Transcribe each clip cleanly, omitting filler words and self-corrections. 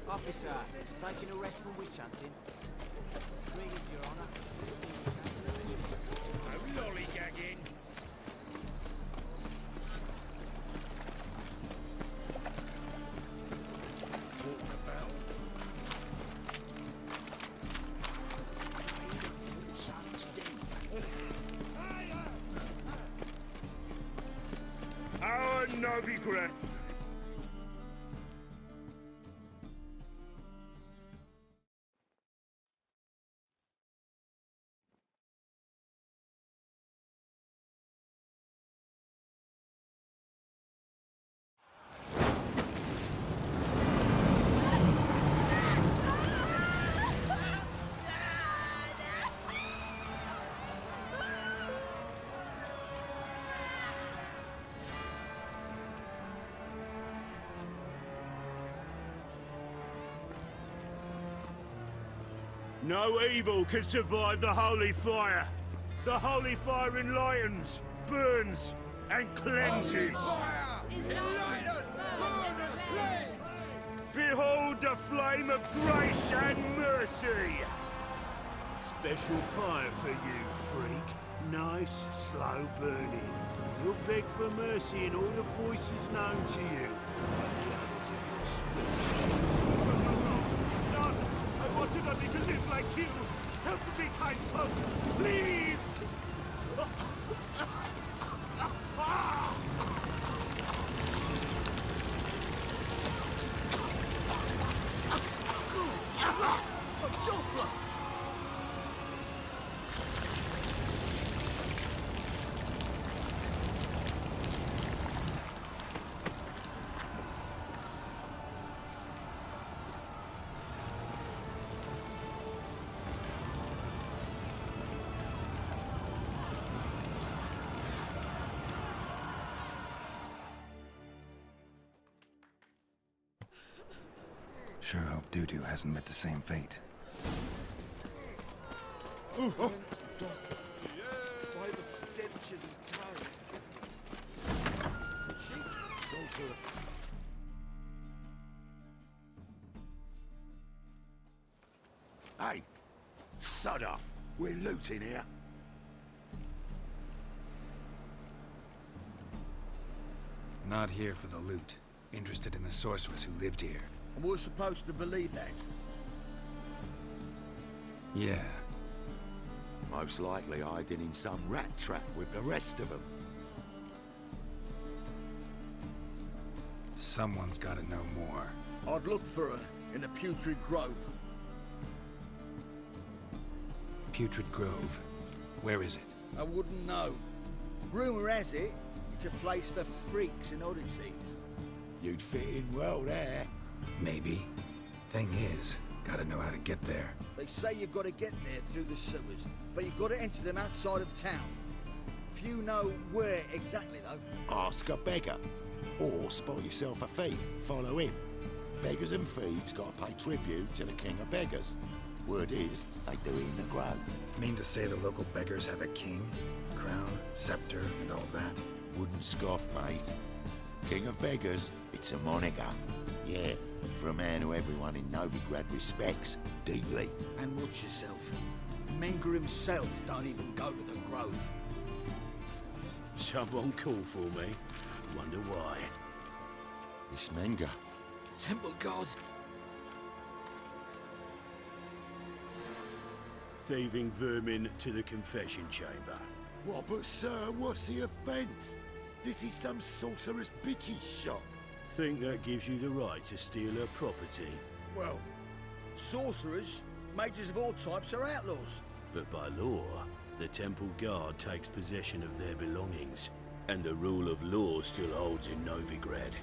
Officer, taking a rest from witch hunting. Greetings, Your Honor. No lollygagging. Walkabout. Son's dead. Our Novigrad. No evil can survive the holy fire. The holy fire enlightens, burns, and cleanses. Behold the flame of grace and mercy. Special fire for you, freak. Nice, slow burning. You'll beg for mercy in all the voices known to you. I wanted only to live like you. Help me, kind folk, please! A Doppler! Sure hope Doo-Doo hasn't met the same fate. Ooh, oh. By the stench of the tongue. Hey, sod off. We're looting here. Not here for the loot. Interested in the sorceress who lived here. And we're supposed to believe that. Yeah. Most likely hiding in some rat trap with the rest of them. Someone's gotta know more. I'd look for her in the Putrid Grove. Putrid Grove. Where is it? I wouldn't know. Rumour has it, it's a place for freaks and oddities. You'd fit in well there. Maybe. Thing is, gotta know how to get there. They say you've got to get there through the sewers, but you've got to enter them outside of town. Few know where exactly, though. Ask a beggar. Or spot yourself a thief. Follow him. Beggars and thieves gotta pay tribute to the king of beggars. Word is, they do it in the grove. Mean to say the local beggars have a king, crown, scepter, and all that? Wouldn't scoff, mate. King of beggars, it's a moniker. Yeah, for a man who everyone in Novigrad respects deeply. And watch yourself. Menger himself don't even go to the grove. Someone call for me. Wonder why. It's Menger. Temple God. Thieving vermin to the confession chamber. What, but sir, what's the offence? This is some sorcerer's bitty shop. Think that gives you the right to steal her property? Well, sorcerers, mages of all types are outlaws. But by law, the temple guard takes possession of their belongings, and the rule of law still holds in Novigrad.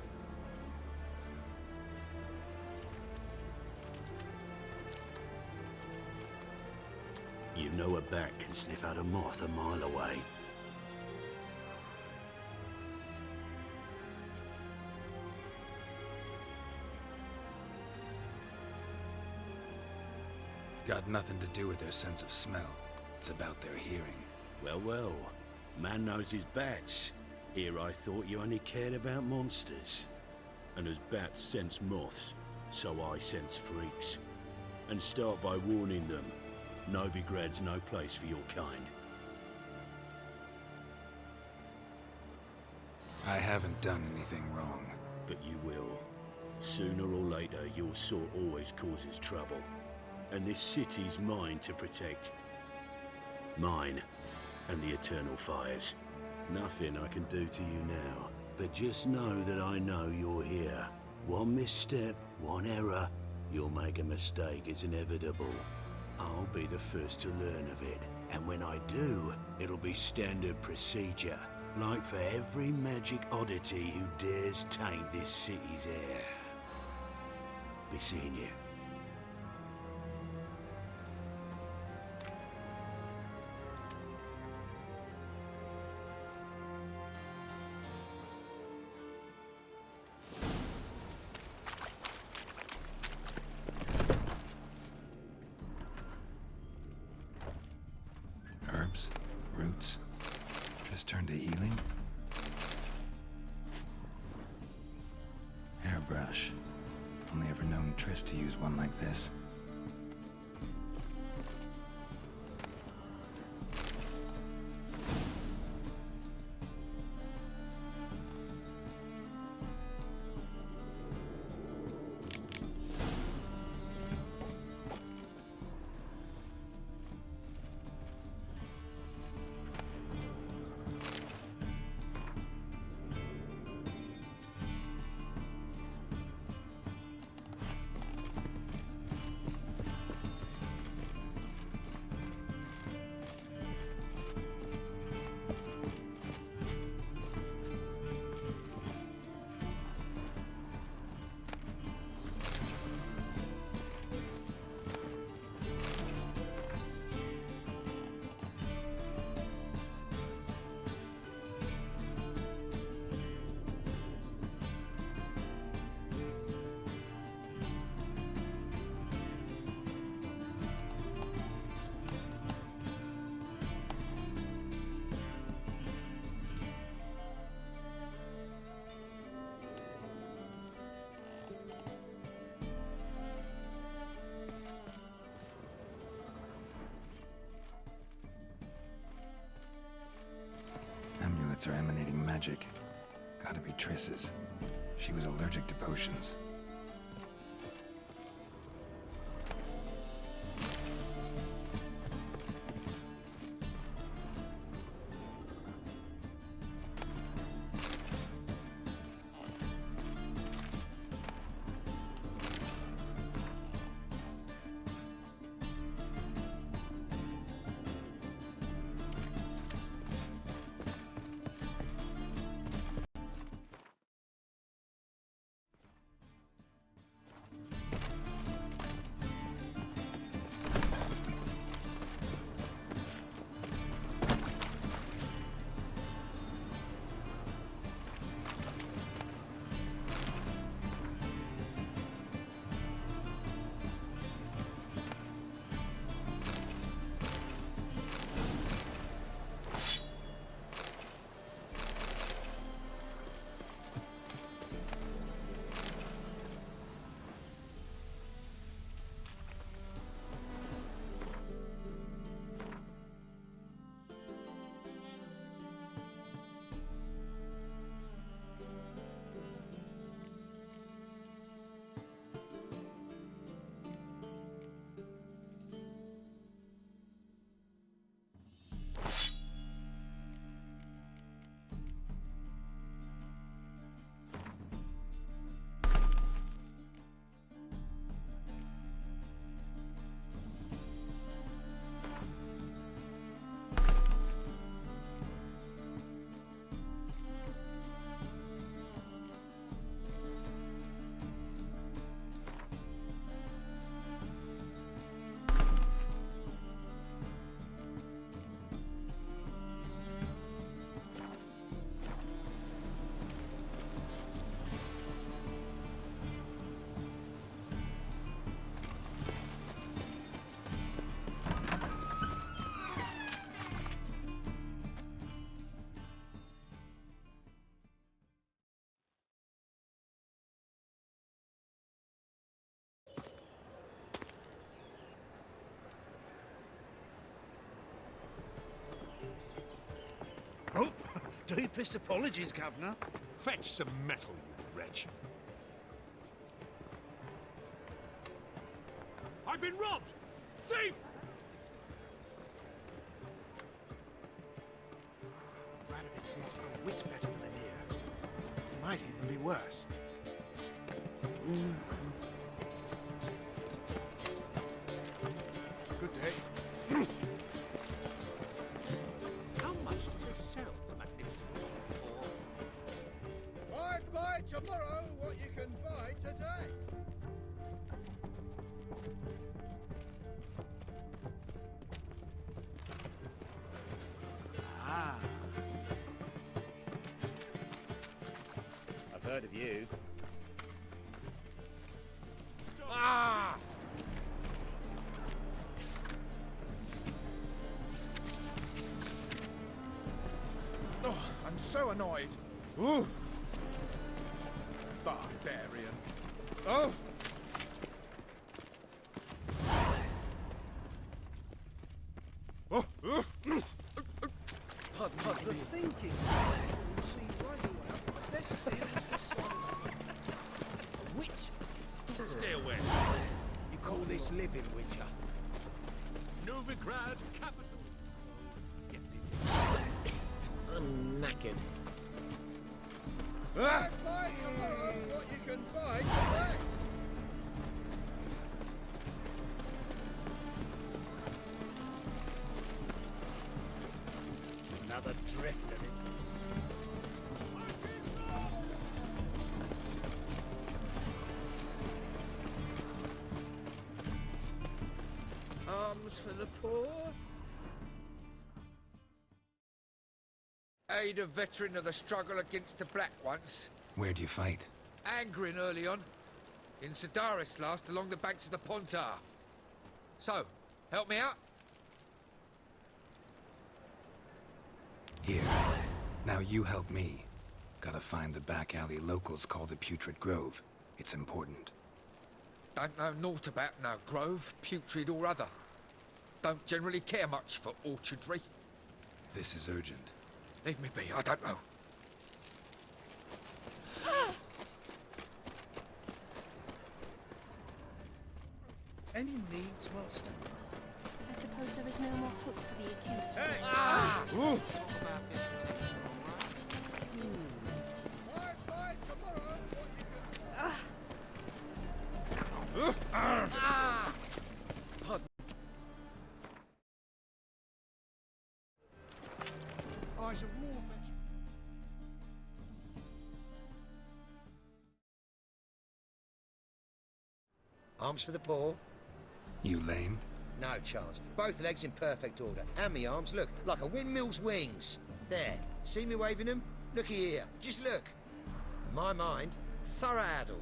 You know a bat can sniff out a moth a mile away. Got nothing to do with their sense of smell. It's about their hearing. Well, well. Man knows his bats. Here I thought you only cared about monsters. And as bats sense moths, so I sense freaks. And start by warning them. Novigrad's no place for your kind. I haven't done anything wrong. But you will. Sooner or later, your sort always causes trouble. And this city's mine to protect. Mine and the eternal fires. Nothing I can do to you now. But just know that I know you're here. One misstep, one error, you'll make a mistake, it's inevitable. I'll be the first to learn of it. And when I do, it'll be standard procedure. Like for every magic oddity who dares taint this city's air. Be seeing you. Herbs, roots, just turned to healing. Hairbrush. Only ever known Triss to use one like this. Amulets are emanating magic. Gotta be Triss's. She was allergic to potions. Deepest apologies, Governor. Fetch some metal, you wretch. I've been robbed! Thief! Radovid's not a whit better than Anir. Might even be worse. Good day. How much do they sell the magnificent for? I'd buy tomorrow what you can buy today. Ah. I've heard of you. Ah! Oh, I'm so annoyed. Ooh. Barbarian. Oh! Oh! Pardon the thinking. You'll see right away. The best thing is to solve Witch? Stay away. You call this living, Witcher? Novigrad capital. I'm knackered. Ah! I'd buy tomorrow what you can buy today. Another drift of it. Arms for the poor. Aid a veteran of the struggle against the Black once. Where'd you fight? Angering early on. In Sedaris last, along the banks of the Pontar. So, help me out? Here. Now you help me. Gotta find the back alley locals call the Putrid Grove. It's important. Don't know naught about no grove, putrid or other. Don't generally care much for orchardry. This is urgent. Leave me be, I don't know. Any needs, Master? I suppose there is no more hope for the accused. Ooh. I'd buy tomorrow what you can Eyes of war, Arms for the poor? You lame? No chance. Both legs in perfect order. And me arms, look, like a windmill's wings. There. See me waving them? Looky here. Just look. My mind, thorough addled.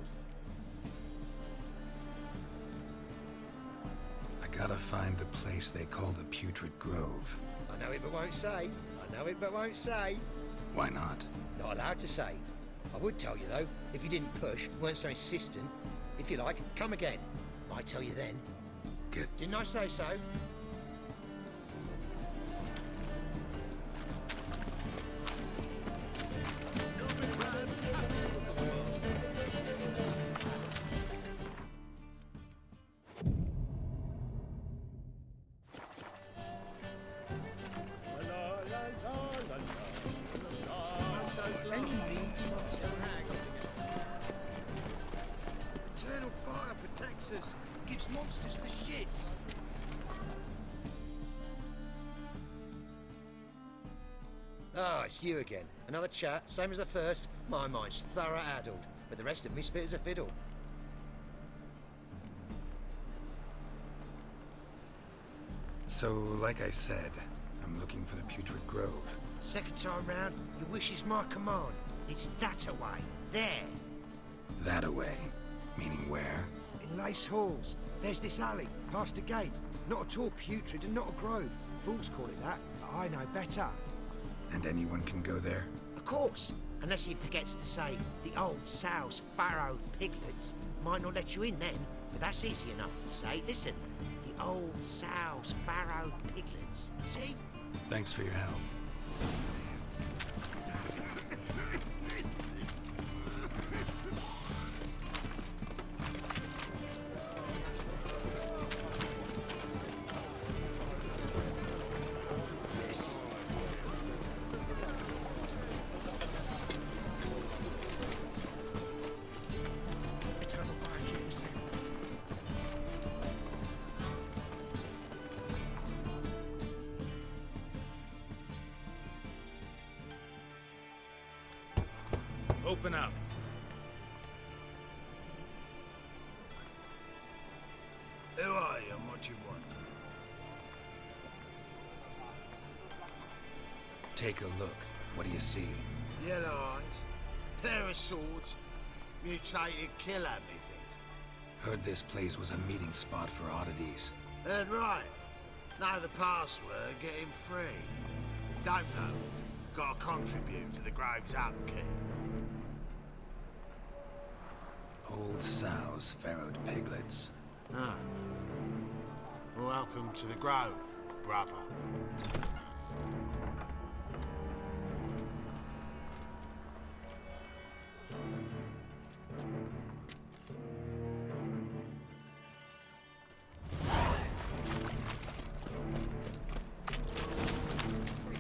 I gotta find the place they call the Putrid Grove. I know it but won't say. I know it but won't say. Why not? Not allowed to say. I would tell you though, if you didn't push, weren't so insistent. If you like, come again. Might tell you then. Good. Didn't I say so? Any needs, Master? Eternal fire protects us. Gives monsters the shits. Ah, it's you again. Another chat, same as the first. My mind's thorough addled, but the rest of me's fit as a fiddle. So, like I said, I'm looking for the Putrid Grove. Second time round, your wish is my command. It's that away. There. That away? Meaning where? In Lace Halls. There's this alley, past the gate. Not at all putrid and not a grove. Fools call it that, but I know better. And anyone can go there? Of course, unless he forgets to say the old sow's farrowed piglets. Might not let you in then, but that's easy enough to say. Listen, the old sow's farrowed piglets. See? Thanks for your help. Open up. Who are you and what you want? Take a look. What do you see? Yellow eyes, pair of swords, mutated killer methinks. Heard this place was a meeting spot for oddities. Heard right. Know the password, get him free. Don't know. Gotta contribute to the Grove's upkeep. Old sows, farrowed piglets. Ah. Welcome to the Grove, brother.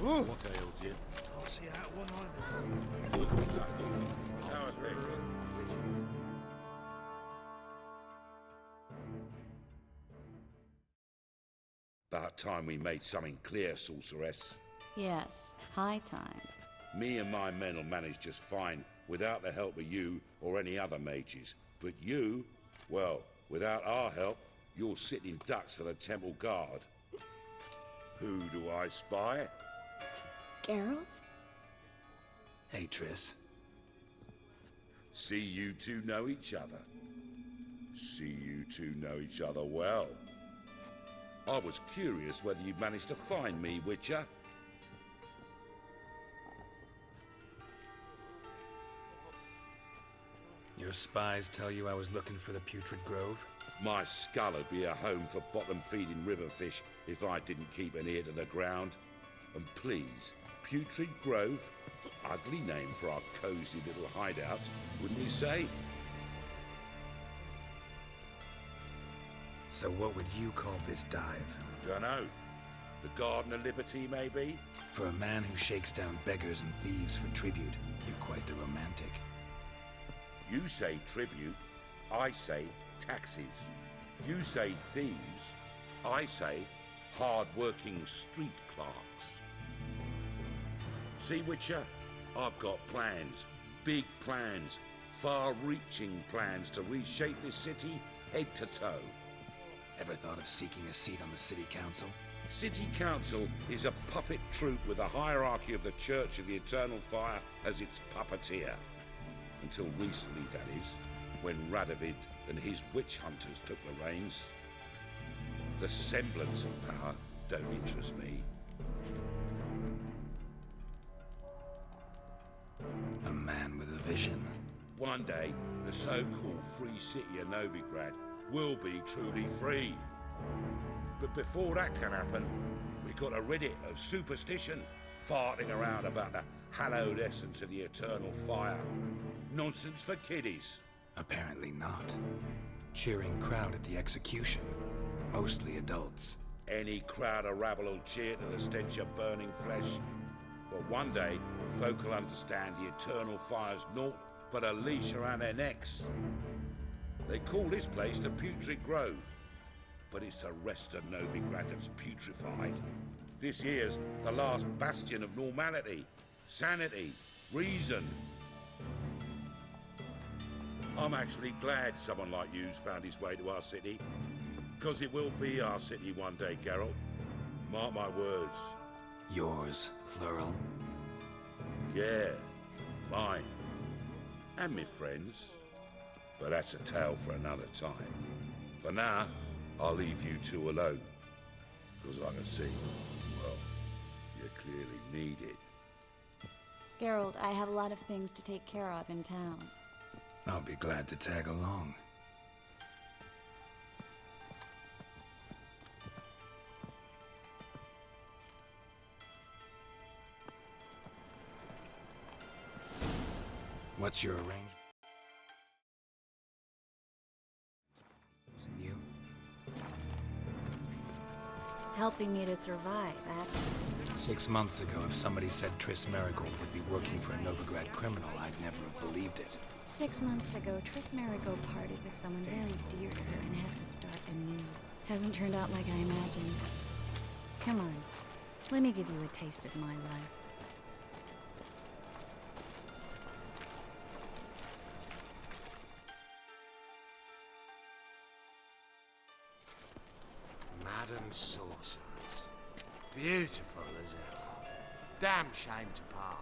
What ails you? I'll see how one How are things? About time we made something clear, sorceress. Yes, high time. Me and my men will manage just fine without the help of you or any other mages. But you, well, without our help, you're sitting ducks for the temple guard. Who do I spy? Geralt? Hey, Triss. See you two know each other. See you two know each other well. I was curious whether you'd managed to find me, Witcher. Your spies tell you I was looking for the Putrid Grove? My skull would be a home for bottom-feeding river fish if I didn't keep an ear to the ground. And please, Putrid Grove? Ugly name for our cosy little hideout, wouldn't you say? So what would you call this dive? Dunno. The Garden of Liberty, maybe? For a man who shakes down beggars and thieves for tribute, you're quite the romantic. You say tribute, I say taxes. You say thieves, I say hard-working street clerks. See, Witcher? I've got plans. Big plans. Far-reaching plans to reshape this city head to toe. Ever thought of seeking a seat on the city council? City Council is a puppet troupe with the hierarchy of the Church of the Eternal Fire as its puppeteer. Until recently, that is, when Radovid and his witch hunters took the reins. The semblance of power don't interest me. A man with a vision. One day, the so-called free city of Novigrad will be truly free. But before that can happen, we've got to rid it of superstition, farting around about the hallowed essence of the eternal fire. Nonsense for kiddies. Apparently not. Cheering crowd at the execution. Mostly adults. Any crowd of rabble will cheer to the stench of burning flesh. But one day, folk will understand the eternal fire's naught but a leash around their necks. They call this place the Putrid Grove, but it's the rest of Novigrad that's putrefied. This here's the last bastion of normality, sanity, reason. I'm actually glad someone like you's found his way to our city, because it will be our city one day, Geralt. Mark my words. Yours, plural. Yeah, mine. And me friends. But that's a tale for another time. For now, I'll leave you two alone. Because I can see, well, you clearly need it. Geralt, I have a lot of things to take care of in town. I'll be glad to tag along. What's your arrangement? And you? Helping me to survive after. 6 months ago, if somebody said Triss Marigold would be working for a Novigrad criminal, I'd never have believed it. 6 months ago, Triss Marigold parted with someone very dear to her and had to start anew. Hasn't turned out like I imagined. Come on, let me give you a taste of my life. Beautiful as ever. Damn shame to part.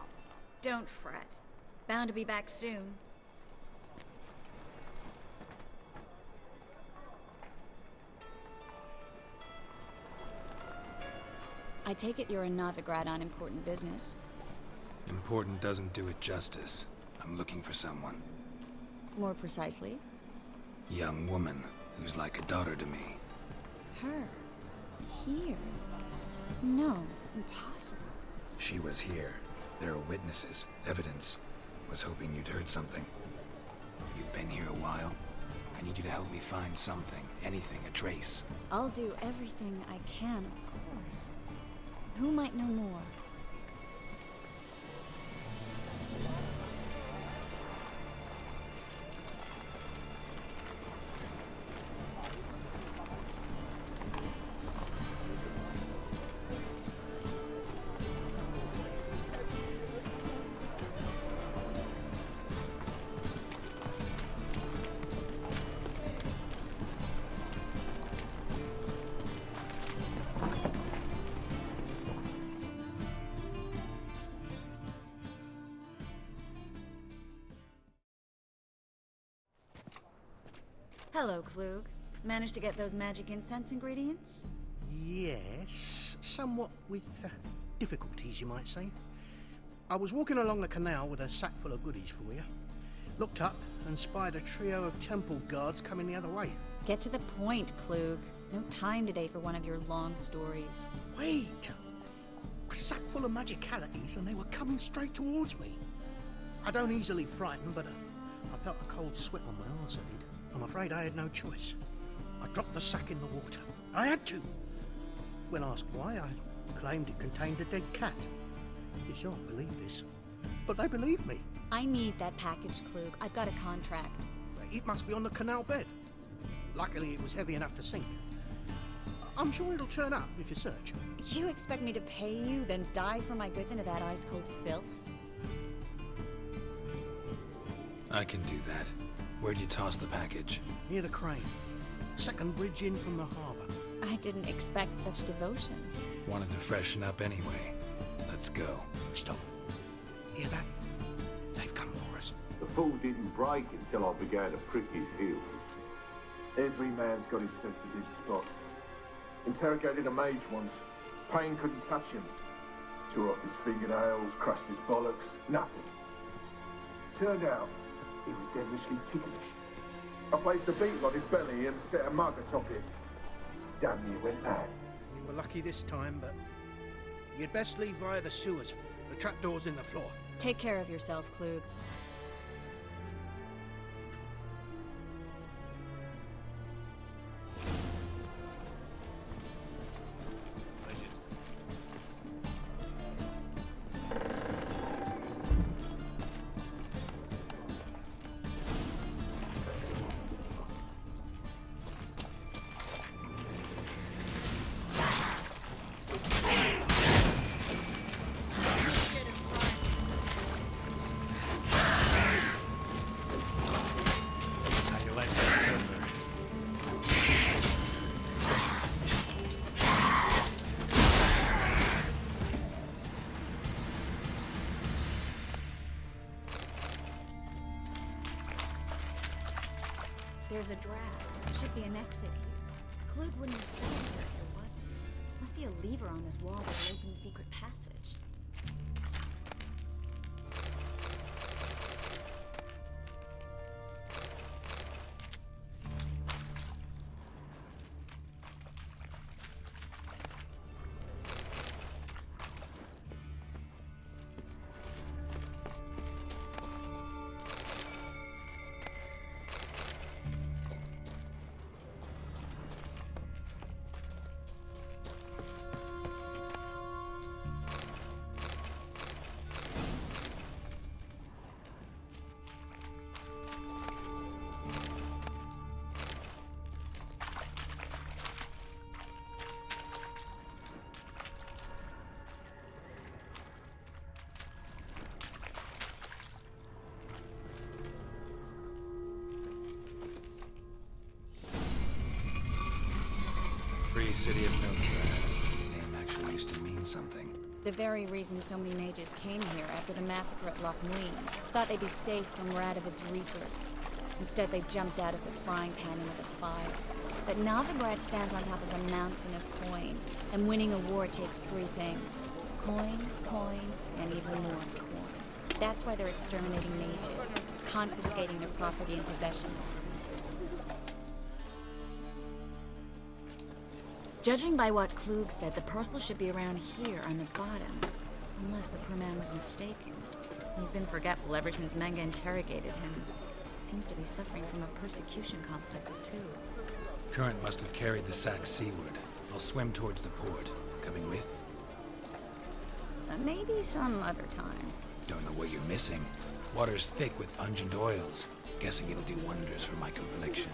Don't fret. Bound to be back soon. I take it you're in Novigrad on important business. Important doesn't do it justice. I'm looking for someone. More precisely? Young woman who's like a daughter to me. Her. Here. No, impossible. She was here. There are witnesses, evidence. Was hoping you'd heard something. You've been here a while. I need you to help me find something, anything, a trace. I'll do everything I can, of course. Who might know more? Hello, Klug. Managed to get those magic incense ingredients? Yes, somewhat with difficulties, you might say. I was walking along the canal with a sack full of goodies for you. Looked up and spied a trio of temple guards coming the other way. Get to the point, Klug. No time today for one of your long stories. Wait! A sack full of magicalities and they were coming straight towards me. I don't easily frighten, but I felt a cold sweat on my arse, I did. I'm afraid I had no choice. I dropped the sack in the water. I had to. When asked why, I claimed it contained a dead cat. You shan't believe this, but they believed me. I need that package, Klug. I've got a contract. It must be on the canal bed. Luckily, it was heavy enough to sink. I'm sure it'll turn up if you search. You expect me to pay you, then dive for my goods into that ice-cold filth? I can do that. Where'd you toss the package? Near the crane. Second bridge in from the harbour. I didn't expect such devotion. Wanted to freshen up anyway. Let's go. Stop. Hear that? They've come for us. The fall didn't break until I began to prick his heels. Every man's got his sensitive spots. Interrogated a mage once. Pain couldn't touch him. Tore off his fingernails, crushed his bollocks, nothing. Turned out, he was devilishly ticklish. I placed a beetle on his belly and set a mug atop it. Damn near went mad. We were lucky this time, but you'd best leave via the sewers. The trapdoor's in the floor. Take care of yourself, Klug. There's a draft. Should be an exit here. Klug wouldn't have said it if there wasn't. Must be a lever on this wall that will open the secret passage. Free city of Novigrad. Name actually actually used to mean something. The very reason so many mages came here after the massacre at Loch Muin. Thought they'd be safe from Radovid's reapers. Instead, they jumped out of the frying pan into the fire. But Novigrad stands on top of a mountain of coin, and winning a war takes three things. Coin, coin, and even more coin. That's why they're exterminating mages, confiscating their property and possessions. Judging by what Klug said, the parcel should be around here on the bottom. Unless the poor man was mistaken. He's been forgetful ever since Manga interrogated him. Seems to be suffering from a persecution complex, too. Current must have carried the sack seaward. I'll swim towards the port. Coming with? Maybe some other time. Don't know what you're missing. Water's thick with pungent oils. Guessing it'll do wonders for my complexion.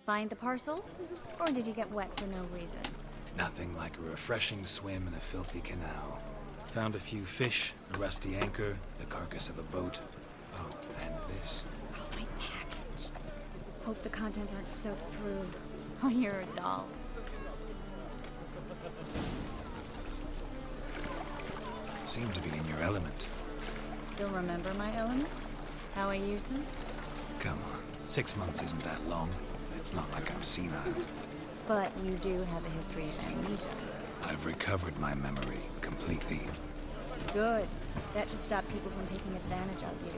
Find the parcel? Or did you get wet for no reason? Nothing like a refreshing swim in a filthy canal. Found a few fish, a rusty anchor, the carcass of a boat. Oh, and this. Oh, my package. Hope the contents aren't soaked through. Oh, you're a doll. Seem to be in your element. Still remember my elements? How I use them? Come on, 6 months isn't that long. It's not like I'm senile. But you do have a history of amnesia. I've recovered my memory completely. Good. That should stop people from taking advantage of you.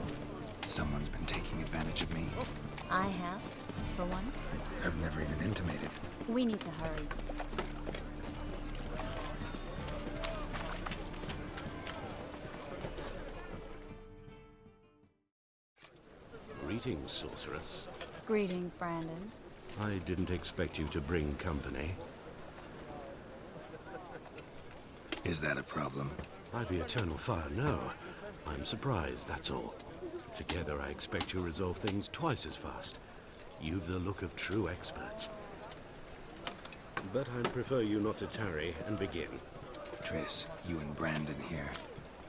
Someone's been taking advantage of me. I have, for one. I've never even intimated. We need to hurry. Greetings, sorceress. Greetings, Brandon. I didn't expect you to bring company. Is that a problem? By the eternal fire, no. I'm surprised, that's all. Together, I expect you'll resolve things twice as fast. You've the look of true experts. But I'd prefer you not to tarry and begin. Triss, you and Brandon here.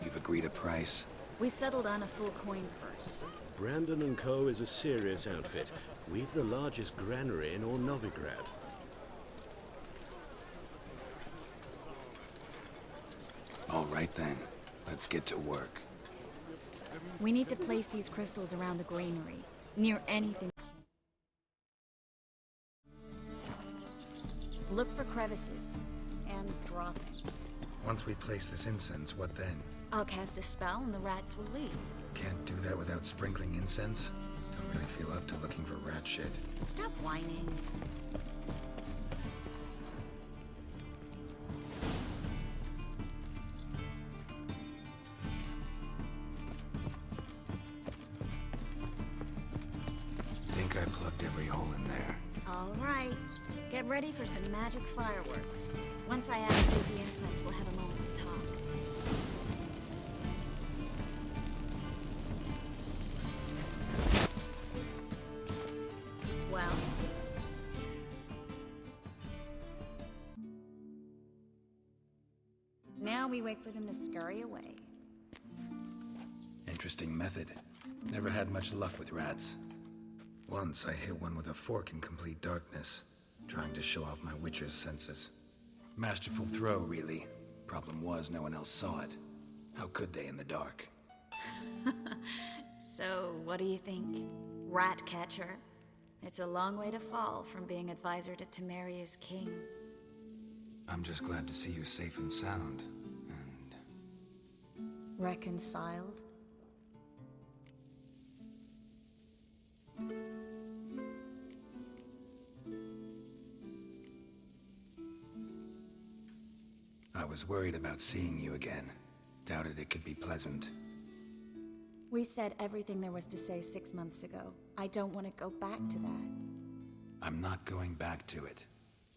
You've agreed a price? We settled on a full coin purse. Brandon & Co. is a serious outfit. We've the largest granary in all Novigrad. All right then. Let's get to work. We need to place these crystals around the granary, near anything. Look for crevices, and draw things. Once we place this incense, what then? I'll cast a spell and the rats will leave. Can't do that without sprinkling incense? Don't really feel up to looking for rat shit. Stop whining. Think I plugged every hole in there. All right. Get ready for some magic fireworks. Once I activate the incense, we'll have a moment to talk. Well? Now we wait for them to scurry away. Interesting method. Never had much luck with rats. Once I hit one with a fork in complete darkness, trying to show off my witcher's senses. Masterful throw, really. Problem was, no one else saw it. How could they in the dark? So, what do you think? Rat catcher? It's a long way to fall from being advisor to Temeria's king. I'm just glad to see you safe and sound, and... Reconciled? I was worried about seeing you again. Doubted it could be pleasant. We said everything there was to say 6 months ago. I don't want to go back to that. I'm not going back to it.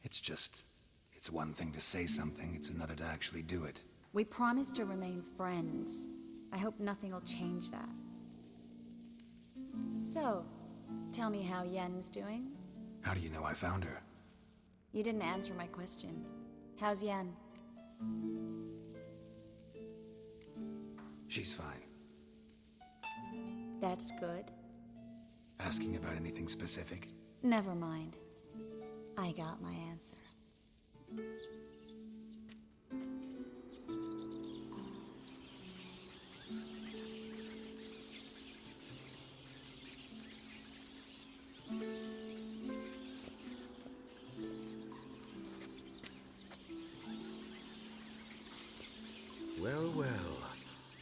It's one thing to say something, it's another to actually do it. We promised to remain friends. I hope nothing will change that. So, tell me how Yen's doing? How do you know I found her? You didn't answer my question. How's Yen? She's fine. That's good. Asking about anything specific? Never mind. I got my answer. Well, well.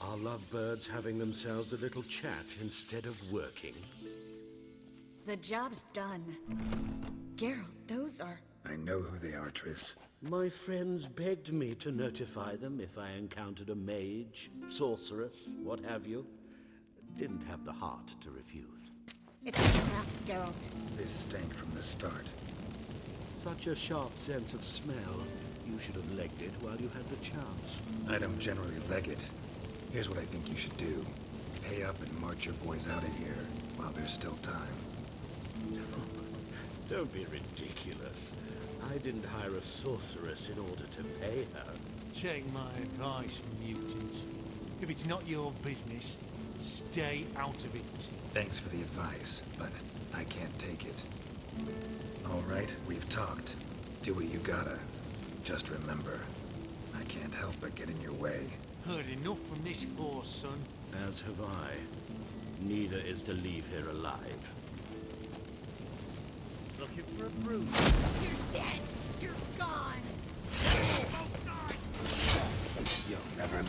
Are lovebirds having themselves a little chat instead of working? The job's done. Geralt, those are... I know who they are, Triss. My friends begged me to notify them if I encountered a mage, sorceress, what have you. Didn't have the heart to refuse. It's a trap, Geralt. This stank from the start. Such a sharp sense of smell. You should have legged it while you had the chance. I don't generally leg it. Here's what I think you should do. Pay up and march your boys out of here while there's still time. Don't be ridiculous. I didn't hire a sorceress in order to pay her. Take my advice, mutant. If it's not your business, stay out of it. Thanks for the advice, but I can't take it. All right, we've talked. Do what you gotta. Just remember, I can't help but get in your way. Heard enough from this horse, son. As have I. Neither is to leave here alive. Looking for a bruise. You're dead! You're gone! You'll never learn.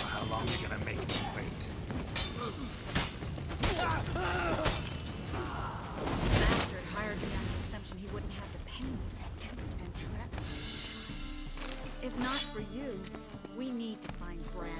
How long are you gonna make me wait? Bastard hired me on the assumption he wouldn't have to pay me. Duped and trapped me. If not for you, we need to find Brandon.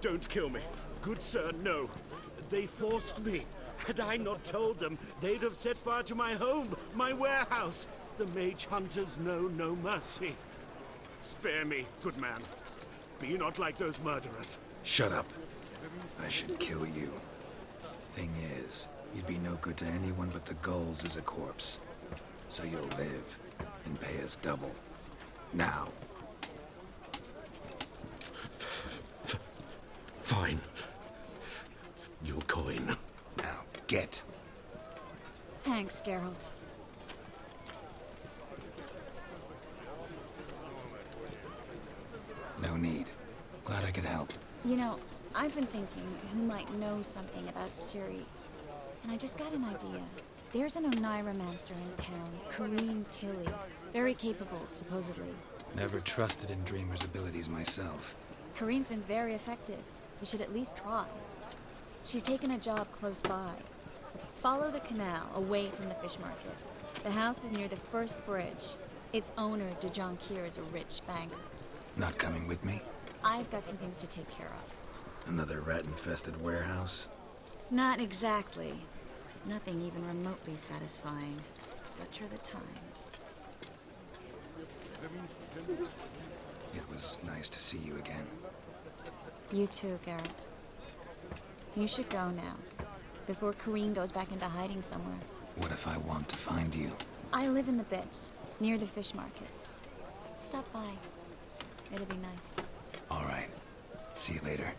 Don't kill me. Good sir, no. They forced me. Had I not told them, they'd have set fire to my home, my warehouse. The mage hunters know no mercy. Spare me, good man. Be not like those murderers. Shut up. I should kill you. Thing is, you'd be no good to anyone but the gulls as a corpse. So you'll live and pay us double. Now. Fine. Your coin. Now, get. Thanks, Geralt. No need. Glad I could help. You know, I've been thinking who might know something about Ciri. And I just got an idea. There's an Oneiromancer in town, Kareem Tilly. Very capable, supposedly. Never trusted in Dreamer's abilities myself. Kareem's been very effective. You should at least try. She's taken a job close by. Follow the canal, away from the fish market. The house is near the first bridge. Its owner, De Jonquier, is a rich banker. Not coming with me? I've got some things to take care of. Another rat-infested warehouse? Not exactly. Nothing even remotely satisfying. Such are the times. It was nice to see you again. You too, Garrett. You should go now, before Kareem goes back into hiding somewhere. What if I want to find you? I live in the Bits, near the fish market. Stop by. It'll be nice. All right. See you later.